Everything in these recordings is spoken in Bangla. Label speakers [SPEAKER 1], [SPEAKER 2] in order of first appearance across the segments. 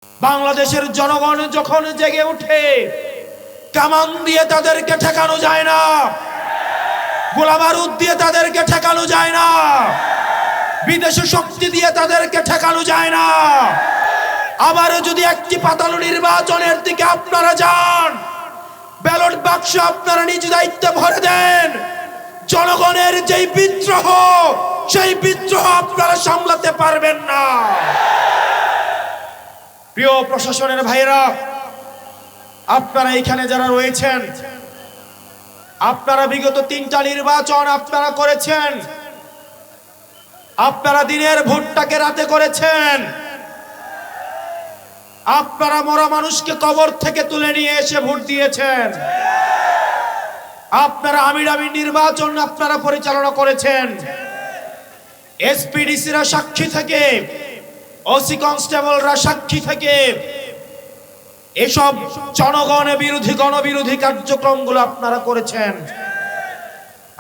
[SPEAKER 1] বাংলাদেশের জনগণ যখন জেগে ওঠে, কামান দিয়ে তাদেরকে ঠেকানো যায় না, গোলা বারুদ দিয়ে তাদেরকে ঠেকানো যায় না, বিদেশি শক্তি দিয়ে তাদেরকে ঠেকানো যায় না। আবারও যদি একটি পাতানো নির্বাচনের দিকে আপনারা যান, ব্যালট বাক্স আপনারা নিজ দায়িত্বে ভরে দেন, জনগণের যেই বিদ্রোহ, সেই বিদ্রোহ আপনারা সামলাতে পারবেন না। প্রিয় প্রশাসনের ভাইরা, আপনারা এখানে যারা রয়েছেন, আপনারা বিগত 3টা নির্বাচন আপনারা করেছেন। আপনারা দিনের ভোটটাকে রাতে করেছেন। আপনারা মরা মানুষকে কবর থেকে তুলে নিয়ে এসে ভোট দিয়েছেন। আপনারা আমিরামি নির্বাচন আপনারা পরিচালনা করেছেন। এসপিডিসিরা সাক্ষী থেকে, ওসি কনস্টেবলরা সাক্ষী থেকে এসব জনগণ বিরোধী গণবিরোধী কার্যক্রমগুলো আপনারা করেছেন।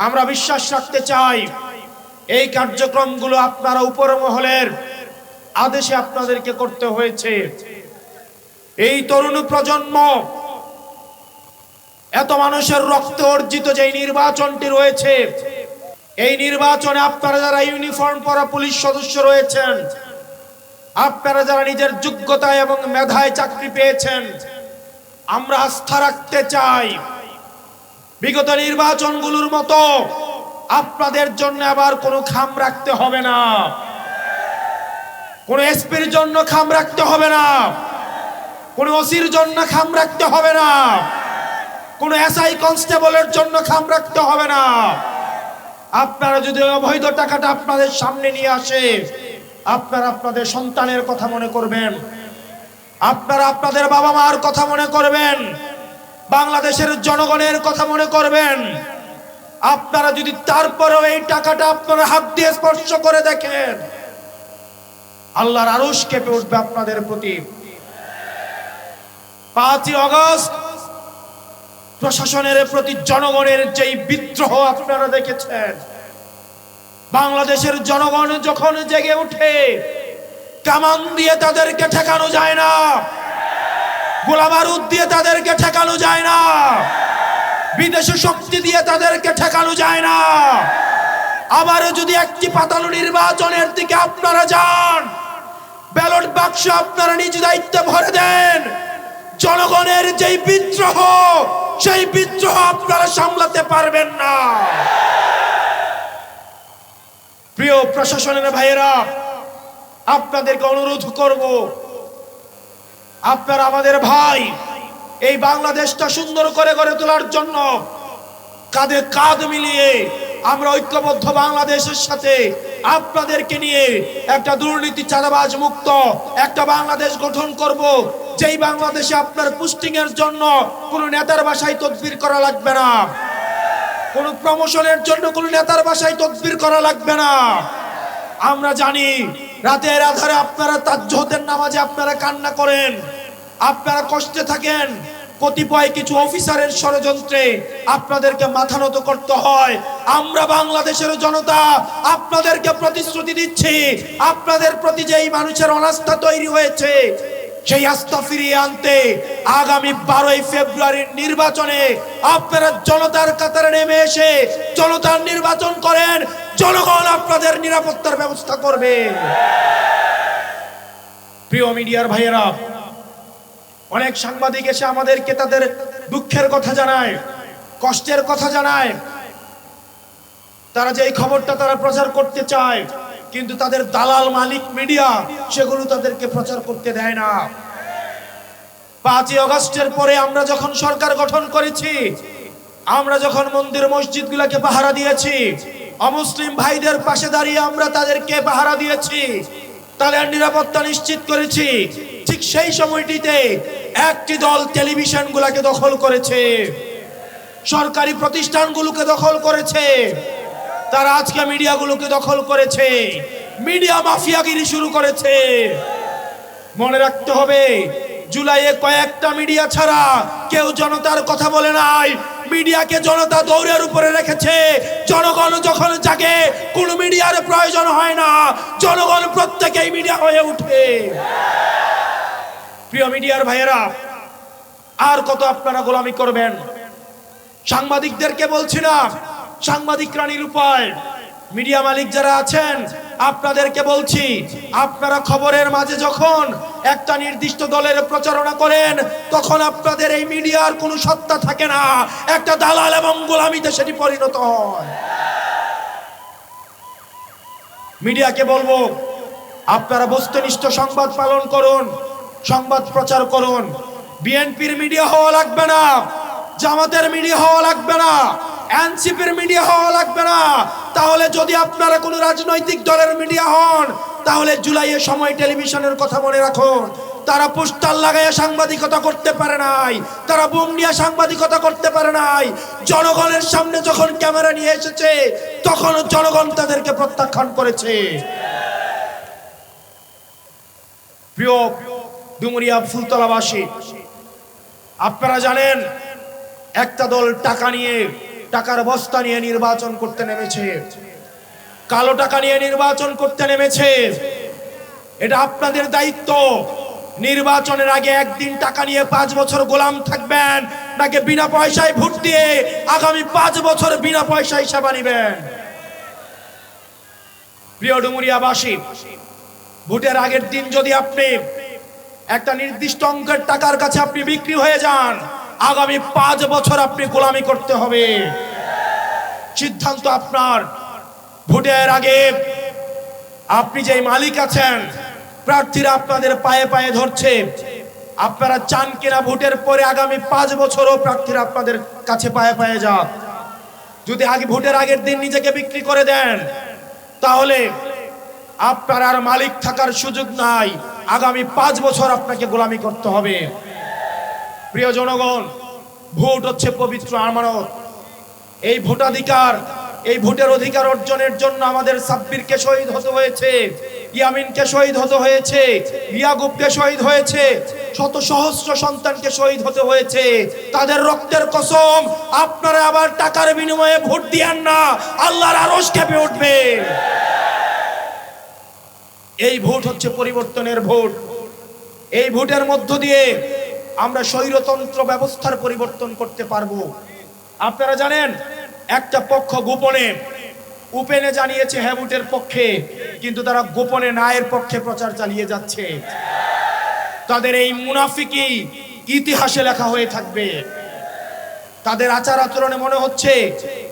[SPEAKER 1] আমরা বিশ্বাস রাখতে চাই এই কার্যক্রমগুলো আপনারা উপর মহলের আদেশে আপনাদেরকে করতে হয়েছে। এই তরুণ প্রজন্ম, এত মানুষের রক্ত অর্জিত যে নির্বাচনটি রয়েছে, এই নির্বাচনে আপনারা যারা ইউনিফর্ম পরা পুলিশ সদস্য রয়েছেন, আপনারা যারা নিজের যোগ্যতা এবং মেধায় চাকরি পেয়েছেন, আমরা আস্থা রাখতে চাই বিগত নির্বাচনগুলোর মতো আপনাদের জন্য আবার কোনো খাম রাখতে হবে না, কোনো এসপির জন্য খাম রাখতে হবে না, কোনো ওসির জন্য খাম রাখতে হবে না, কোনো এসআই কনস্টেবলের জন্য খাম রাখতে হবে না। আপনারা যদি অবৈধ টাকাটা আপনাদের সামনে নিয়ে আসে, আপনারা আপনাদের সন্তানের কথা মনে করবেন, আপনারা আপনাদের বাবা মার কথা মনে করবেন, বাংলাদেশের জনগণের কথা মনে করবেন। আপনারা যদি তারপরেও এই টাকাটা আপনারা হাত দিয়ে স্পর্শ করে দেখেন, আল্লাহর আরশ কেঁপে উঠবে আপনাদের প্রতি। 5ই আগস্ট প্রশাসনের প্রতি জনগণের যেই বিদ্রোহ আপনারা দেখেছেন, বাংলাদেশের জনগণ যখন জেগে ওঠে, কামান দিয়ে তাদেরকে ঠেকানো যায় না, গোলা বারুদ দিয়ে তাদেরকে ঠেকানো যায় না, বিদেশি শক্তি দিয়ে তাদেরকে ঠেকানো যায় না। আবারও যদি একটি পাতানো নির্বাচনের দিকে আপনারা যান, ব্যালট বাক্স আপনারা নিজ দায়িত্বে ভরে দেন, জনগণের যেই বিদ্রোহ, সেই বিদ্রোহ আপনারা সামলাতে পারবেন না। প্রিয় প্রশাসনের ভাইয়েরা, আপনাদেরকে অনুরোধ করব, আপনারা আমাদের ভাই, এই বাংলাদেশটা সুন্দর করে গড়ে তোলার জন্য কাঁধে কাঁধ মিলিয়ে আমরা ঐক্যবদ্ধ বাংলাদেশের সাথে আপনাদেরকে নিয়ে একটা দুর্নীতি চাঁদাবাজ মুক্ত একটা বাংলাদেশ গঠন করব, যেই বাংলাদেশে আপনার পোস্টিং এর জন্য কোনো নেতার বাসায় তদবির করা লাগবে না, কোনো প্রমোশনের জন্য কোনো নেতার বাসায় তদবির করা লাগবে না। আমরা জানি রাতের আধারে আপনারা তাজ্জুদের নামাজে আপনারা কান্না করেন, আপনারা কষ্টে থাকেন, কতিপয় কিছু অফিসারের ষড়যন্ত্রে আপনাদেরকে মাথা নত করতে হয়। আমরা বাংলাদেশের জনতা আপনাদেরকে প্রতিশ্রুতি দিচ্ছি, আপনাদের প্রতি যেই মানুষের অনাস্থা তৈরি হয়েছে, সেই আস্থা ফিরিয়ে আনতে আগামী 12ই ফেব্রুয়ারির নির্বাচনে আপনারা জনতার কাতারে নেমে এসে জনতার নির্বাচন করেন, জনগণ আপনাদের নিরাপত্তার ব্যবস্থা করবে। প্রিয় মিডিয়ার ভাইয়েরা, অনেক সাংবাদিক এসে আমাদেরকে তাদের দুঃখের কথা জানায়, কষ্টের কথা জানায়, তারা যে এই খবরটা তারা প্রচার করতে চায়, কিন্তু তাদের দালাল মালিক মিডিয়া সেগুলো তাদেরকে প্রচার করতে দেয় না। 5ই আগস্টের পরে আমরা যখন সরকার গঠন করেছি, আমরা যখন মন্দির মসজিদগুলোকে পাহারা দিয়েছি, অমুসলিম ভাইদের পাশে দাঁড়িয়ে আমরা তাদেরকে পাহারা দিয়েছি, তাদের নিরাপত্তা নিশ্চিত করেছি, ঠিক সেই সময়টিতে একটি দল টেলিভিশনগুলোকে দখল করেছে, সরকারি প্রতিষ্ঠানগুলোকে দখল করেছে, তারা আজকে মিডিয়াগুলোকে দখল করেছে, মিডিয়া মাফিয়াগিরি শুরু করেছে। মনে রাখতে হবে, জুলাইয়ে কয়েকটা মিডিয়া ছাড়া কেউ জনতার কথা বলে নাই, মিডিয়াকে জনতা দৌড়ের উপরে রেখেছে। জনগণ যখন জাগে কোনো মিডিয়ার প্রয়োজন হয় না, জনগণ প্রত্যেকেই মিডিয়া হয়ে উঠে। প্রিয় মিডিয়ার ভাইয়েরা, আর কত আপনারা গোলামি করবেন? সাংবাদিকদেরকে বলছি না, সাংবাদিকরা নিরুপায়। মিডিয়া মালিক যারা আছেন আপনাদেরকে বলছি, আপনারা খবরের মাঝে যখন একটা নির্দিষ্ট দলের প্রচারণা করেন, তখন আপনাদের এই মিডিয়ার কোনো সত্তা থাকে না, একটা দালাল এবং গোলামিতে সেটি পরিণত হয়। মিডিয়াকে বলবো, আপনারা বস্তুনিষ্ঠ সংবাদ পালন করুন, সংবাদ প্রচার করুন। বিএনপির মিডিয়া হওয়া লাগবে না, জামাতের মিডিয়া হওয়া লাগবে না, এনসিপির মিডিয়া হওয়া লাগবে না। তাহলে যদি আপনারা কোনো রাজনৈতিক দলের মিডিয়া হন, তাহলে জুলাইয়ের সময় টেলিভিশনের কথা মনে রাখুন। তারা পোস্টার লাগাইয়া সাংবাদিকতা করতে পারে নাই, তারা বুম নিয়ে সাংবাদিকতা করতে পারে নাই। জনগণের সামনে যখন ক্যামেরা নিয়ে এসেছে, তখন জনগণ তাদেরকে প্রত্যাখ্যান করেছে। প্রিয় ডুমুরিয়া ফুলতলাবাসী, আপনারা জানেন একটা দল টাকা নিয়ে, টাকার বস্তা নিয়ে নির্বাচন করতে নেমেছে, কালো টাকা নিয়ে নির্বাচন করতে নেমেছে। এটা আপনাদের দায়িত্ব। নির্বাচনের আগে একদিন টাকা নিয়ে 5 বছর গোলাম থাকবেন, নাকি বিনা পয়সায় ভোট দিয়ে আগামী 5 বছর বিনা পয়সায় সেবা নিবেন? প্রিয় ডুমুরিয়াবাসী, ভোটের আগের দিন যদি আপনি একটা নির্দিষ্ট অঙ্কের টাকার কাছে আপনি বিক্রি হয়ে যান, আগামী 5 বছর আপনি গোলামি করতে হবে। সিদ্ধান্ত আপনার। ভোটের আগে আপনি যে মালিক আছেন, প্রার্থীরা আপনাদের পায়ে পায়ে ধরছে, আপনারা চান কিনা ভোটের পরে আগামী 5 বছরও প্রার্থীরা আপনাদের কাছে পায়ে পায়ে যাক? যদি আগে ভোটের আগের দিন নিজেকে বিক্রি করে দেন, তাহলে আপনার আর মালিক থাকার সুযোগ নাই। আগামী 5 বছর আপনাকে গোলামি করতে হবে। প্রিয় জনগণ, ভোট হচ্ছে পবিত্র আমানত। এই ভোটাধিকার, এই ভোটের অধিকার অর্জনের জন্য আমাদের সাব্বিরকে শহীদ হতে হয়েছে, ইয়ামিনকে শহীদ হতে হয়েছে, ইয়াকুবকে শহীদ হয়েছে, শত সহস্র সন্তানকে শহীদ হতে হয়েছে। তাদের রক্তের কসম, আপনারা আবার টাকার বিনিময়ে ভোট দিয়েন না, আল্লাহর আরশ কেঁপে উঠবে। এই ভোট হচ্ছে পরিবর্তনের ভোট। এই ভোটের মধ্য দিয়ে আমরা স্বৈরতন্ত্র ব্যবস্থার পরিবর্তন করতে পারবো। আপনারা জানেন, একটা পক্ষ গোপনে উপেনে জানিয়েছে হ্যাঁ ভোটের পক্ষে, কিন্তু তারা গোপনে নায়ের পক্ষে প্রচার চালিয়ে যাচ্ছে। তাদের এই মুনাফিকি ইতিহাসে লেখা হয়ে থাকবে। তাদের আচার আচরণে মনে হচ্ছে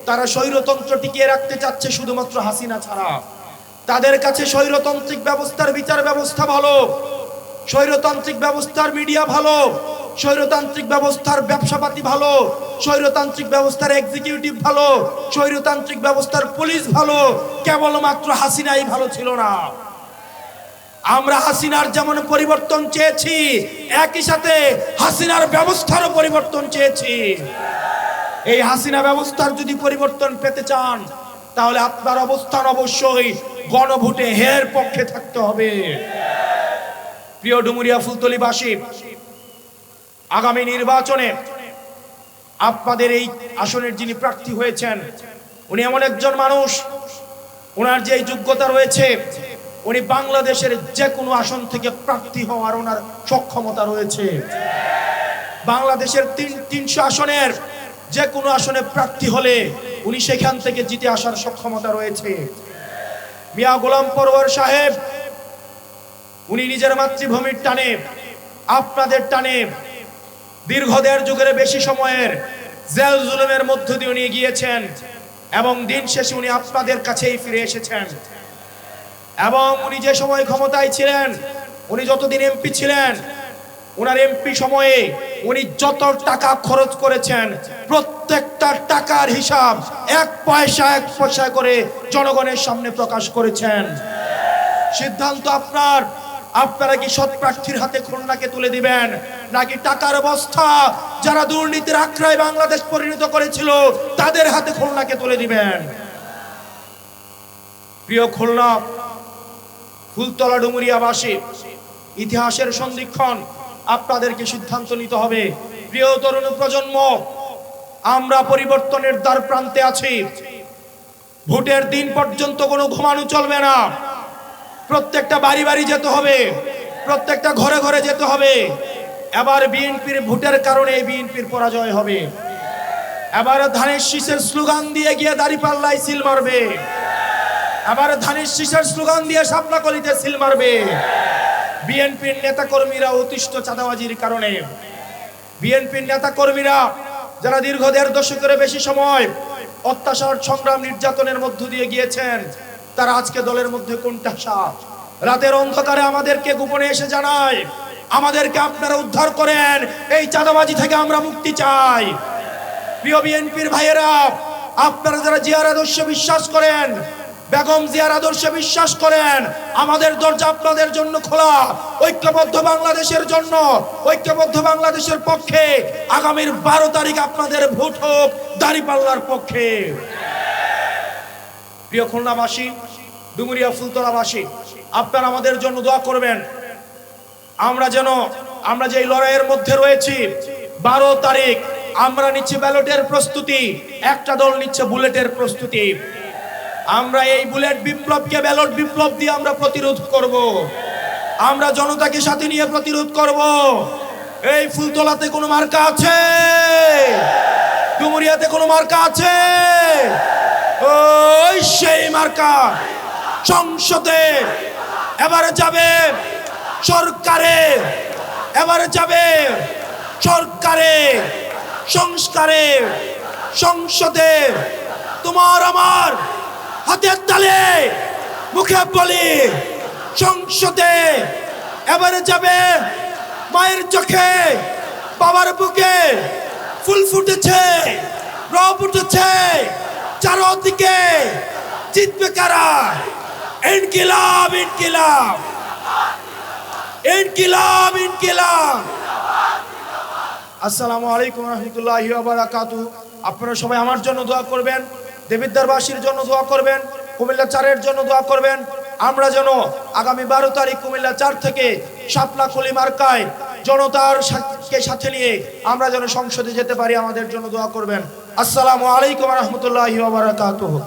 [SPEAKER 1] তারা স্বৈরতন্ত্র টিকিয়ে রাখতে চাচ্ছে শুধুমাত্র হাসিনা ছাড়া। তাদের কাছে স্বৈরতান্ত্রিক ব্যবস্থার বিচার ব্যবস্থা ভালো, স্বৈরতান্ত্রিক ব্যবস্থার মিডিয়া ভালো, স্বৈরতান্ত্রিক ব্যবস্থার ব্যবসাপাতি ভালো, স্বৈরতান্ত্রিক ব্যবস্থার এক্সিকিউটিভ ভালো, স্বৈরতান্ত্রিক ব্যবস্থার পুলিশ ভালো। কেবলমাত্র হাসিনাই ভালো ছিল না। আমরা হাসিনার যেমন পরিবর্তন চেয়েছি, একই সাথে হাসিনার ব্যবস্থারও পরিবর্তন চেয়েছি। এই হাসিনা ব্যবস্থার যদি পরিবর্তন পেতে চান, তাহলে আপনার অবস্থান অবশ্যই গণভোটে হের পক্ষে থাকতে হবে। প্রিয় ডুমুরিয়া ফুলতলিবাসী, আগামী নির্বাচনে আপনাদের এই আসনের যিনি প্রার্থী হয়েছেন, উনি এমন একজন মানুষ, ওনার যে যোগ্যতা রয়েছে, উনি বাংলাদেশের যে কোনো আসন থেকে প্রার্থী হওয়ার ওনার সক্ষমতা রয়েছে। বাংলাদেশের 300 আসনের যে কোনো আসনে প্রার্থী হলে উনি সেখান থেকে জিতে আসার সক্ষমতা রয়েছে। মিয়া গোলাম পরওয়ার সাহেব, উনি নিজের মাতৃভূমির টানে, আপনাদের টানে দীর্ঘ 1.5 যুগের বেশি সময়ের জেল জুলুমের মধ্য দিয়ে উনি গিয়েছেন, এবং দিন শেষে উনি আপনাদের কাছেই ফিরে এসেছেন। এবং উনি যে সময় ক্ষমতায় ছিলেন, উনি যতদিন এমপি ছিলেন, ওনার এমপি সময়ে উনি যত টাকা খরচ করেছেন, প্রত্যেকটা টাকার হিসাব 1 পয়সা করে জনগণের সামনে প্রকাশ করেছেন। সিদ্ধান্ত আপনার। আপনারা কি সৎ প্রার্থীর হাতে খুলনাকে তুলে দিবেন, নাকি টাকার বস্তা যারা দুর্নীতির আখড়ায় বাংলাদেশ পরিণত করেছিল তাদের হাতে খুলনাকে তুলে দিবেন? প্রিয় খুলনা ফুলতলা ডুমুরিয়াবাসী, ইতিহাসের সন্ধিক্ষণ, আপনাদেরকে সিদ্ধান্ত নিতে হবে। প্রিয় তরুণ প্রজন্ম, আমরা পরিবর্তনের দ্বার প্রান্তে আছি। ভোটের দিন পর্যন্ত কোনো ঘুমানো চলবে না। প্রত্যেকটা বাড়ি বাড়ি যেতে হবে, প্রত্যেকটা ঘরে ঘরে যেতে হবে। এবার বিএনপির ভোটের কারণে বিএনপির পরাজয় হবে। এবার ধানের শীষের স্লোগান দিয়ে গিয়ে দাঁড়িপাল্লায় সিল মারবে। এবার ধানের শীষের স্লোগান দিয়ে শাপলাকলিতে সিল মারবে। বিএনপির নেতাকর্মীরা অতিষ্ঠ চাঁদাবাজির কারণে, বিএনপির নেতাকর্মীরা যারা দীর্ঘ ১.৫ দশকের বেশি সময় অত্যাচার, সংগ্রাম, নির্যাতনের মধ্য দিয়ে গিয়েছেন, তারা আজকে দলের মধ্যে কোণঠাসা। রাতের অন্ধকারে আমাদেরকে গোপনে এসে জানায়, আমাদেরকে আপনারা উদ্ধার করেন, এই চাঁদাবাজি থেকে আমরা মুক্তি চাই। প্রিয় বিএনপির ভাইয়েরা, আপনারা যারা জিয়ার আদর্শে বিশ্বাস করেন, বেগম জিয়ার আদর্শে বিশ্বাস করেন, আমাদের দরজা আপনাদের জন্য খোলা। ঐক্যবদ্ধ বাংলাদেশের জন্য, ঐক্যবদ্ধ বাংলাদেশের পক্ষে আগামীর 12 তারিখ আপনাদের ভোট হোক দাঁড়িপাল্লার পক্ষে। প্রিয় খুলনাবাসী, ডুমুরিয়া ফুলতলাবাসী, আপনারা আমাদের জন্য দোয়া করবেন। আমরা যে লড়াইয়ের মধ্যে রয়েছি, 12 তারিখ আমরা নিচ্ছি ব্যালটের প্রস্তুতি, একটা দল নিচ্ছে বুলেটের প্রস্তুতি। আমরা এই বুলেট বিপ্লবকে ব্যালট বিপ্লব দিয়ে আমরা প্রতিরোধ করব। আমরা জনতাকে সাথে নিয়ে প্রতিরোধ করব। এই ফুলতলাতে কোনো মার্কা আছে? ডুমুরিয়াতে কোনো মার্কা আছে? ওই সেই মার্কা সংসদে এবারে যাবে সরকারে, এবারে যাবে সরকারে, সংস্কারে, সংসদে। তোমার আমার হাতের তালে মুখে বলি, সংসদে এবারে যাবে মায়ের চোখে, বাবার বুকে ফুল ফুটেছে, রব উঠেছে চারদিকে। জিতবে কারা? ইনকিলাব, ইনকিলাব, ইনকিলাব, ইনকিলাব। আসসালামু আলাইকুম রহমতুল্লাহি ওয়া বারাকাতুহু। আপনারা সবাই আমার জন্য দোয়া করবেন, দেবিদ্বারবাসীর জন্য দোয়া করবেন, কুমিল্লা 4-এর জন্য দোয়া করবেন। আমরা যেন আগামী 12 তারিখ কুমিল্লা 4 থেকে শাপলাকলি মার্কায় জনতার সাথে নিয়ে আমরা যেন সংসদে যেতে পারি, আমাদের জন্য দোয়া করবেন। আসসালামু আলাইকুম রহমতুল্লাহি ওয়া বারাকাতুহু।